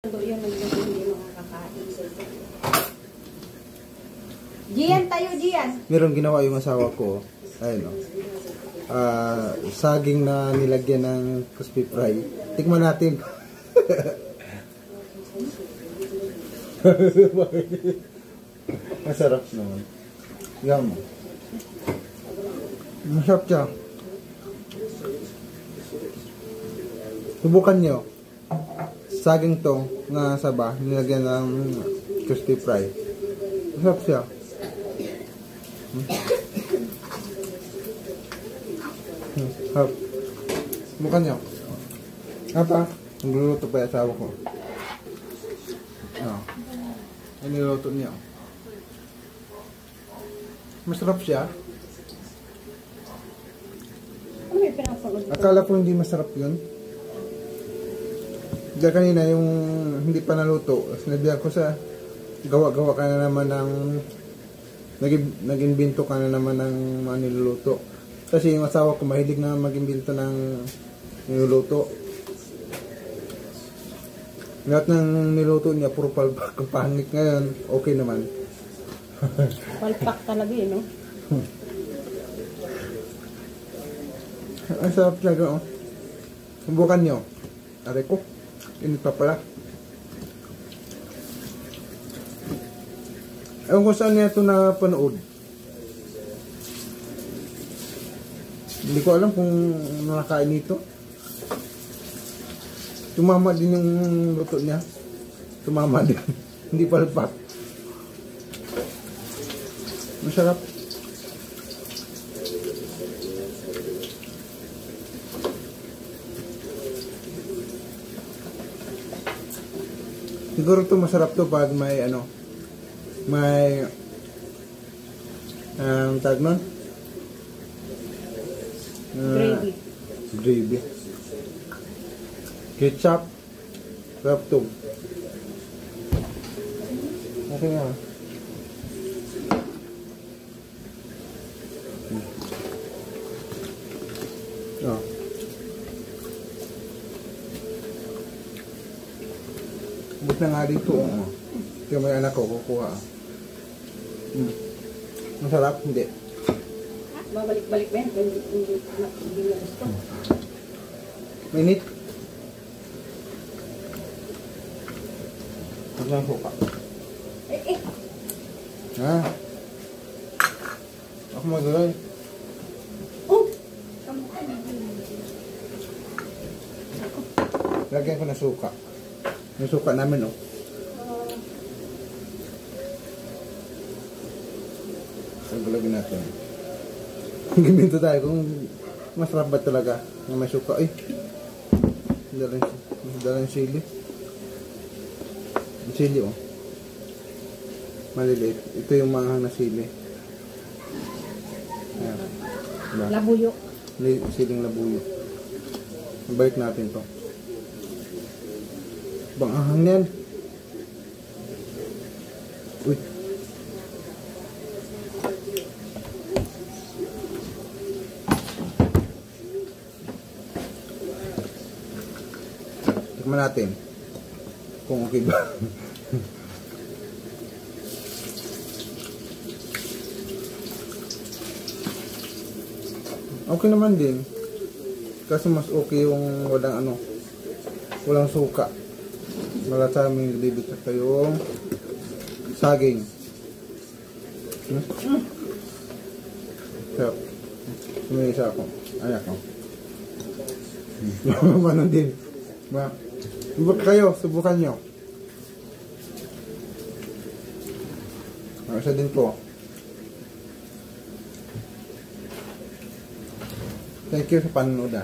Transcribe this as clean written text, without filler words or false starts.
Yun ang hindi makakakain. Gian tayo, Gian. Meron ginawa yung asawa ko. Ayun o. Saging na nilagyan ng crispy fry. Tikman natin. Masarap naman. Yum. Masarap siya. Subukan nyo. Saging to na saba, nilagyan ng crispy fry. Masarap siya. Sarap. Subukan nyo. Apa? Nagluluto pa yung asawa ko. Ang niluto niya. Masarap siya. Akala ko hindi masarap yun. Dahil kanina yung hindi pa naluto, sinabihan ko sa gawa-gawa ka na naman ng nag-imbento ka na naman ng mga niluluto. Kasi yung asawa ko mahilig na mag-imbento ng niluluto. Lahat ng niluto niya puro palpak. Ang pangit ngayon, okay naman. Palpak talaga eh, no? Ang sarap talaga, oh. Subukan nyo. Aray ko. Init pa pala. Ewan ko saan niya ito napanood. Hindi ko alam kung nakakain nito. Tumama din yung luto niya. Tumama din. Hindi palpak. Masarap. Siguro to masarap to pag may ano, may tag nun? Gravy. Gravy. Ketchup. Sarap to. Okay nga. Oh. Buk na nga dito. Yung may anak ko, kukuha. Masarap, hindi. Babalik-balik ba yan? Hindi na gusto. Mainit. Huwag lang suka. Ha? Ako magulay. Oh! Lagyan ko na suka. Yung suka namin, oh. Lagyan natin. Giminto tayo kung masarap ba talaga na may suka. Ay! Dalang sili. Yung sili, oh. Maliliit. Ito yung manghang na sili. Ayan. Diba? Labuyo. Siling labuyo. Balik natin to. Bang ahang yan. Uy. Tikman natin kung okay ba. Okay naman din. Kasi mas okay yung walang suka. Wala sa aming libit at yung saging. So, may isa ako. Ayak ko. Ano din. Ba? Subok kayo, subukan nyo. Isa din po. Thank you sa panonood.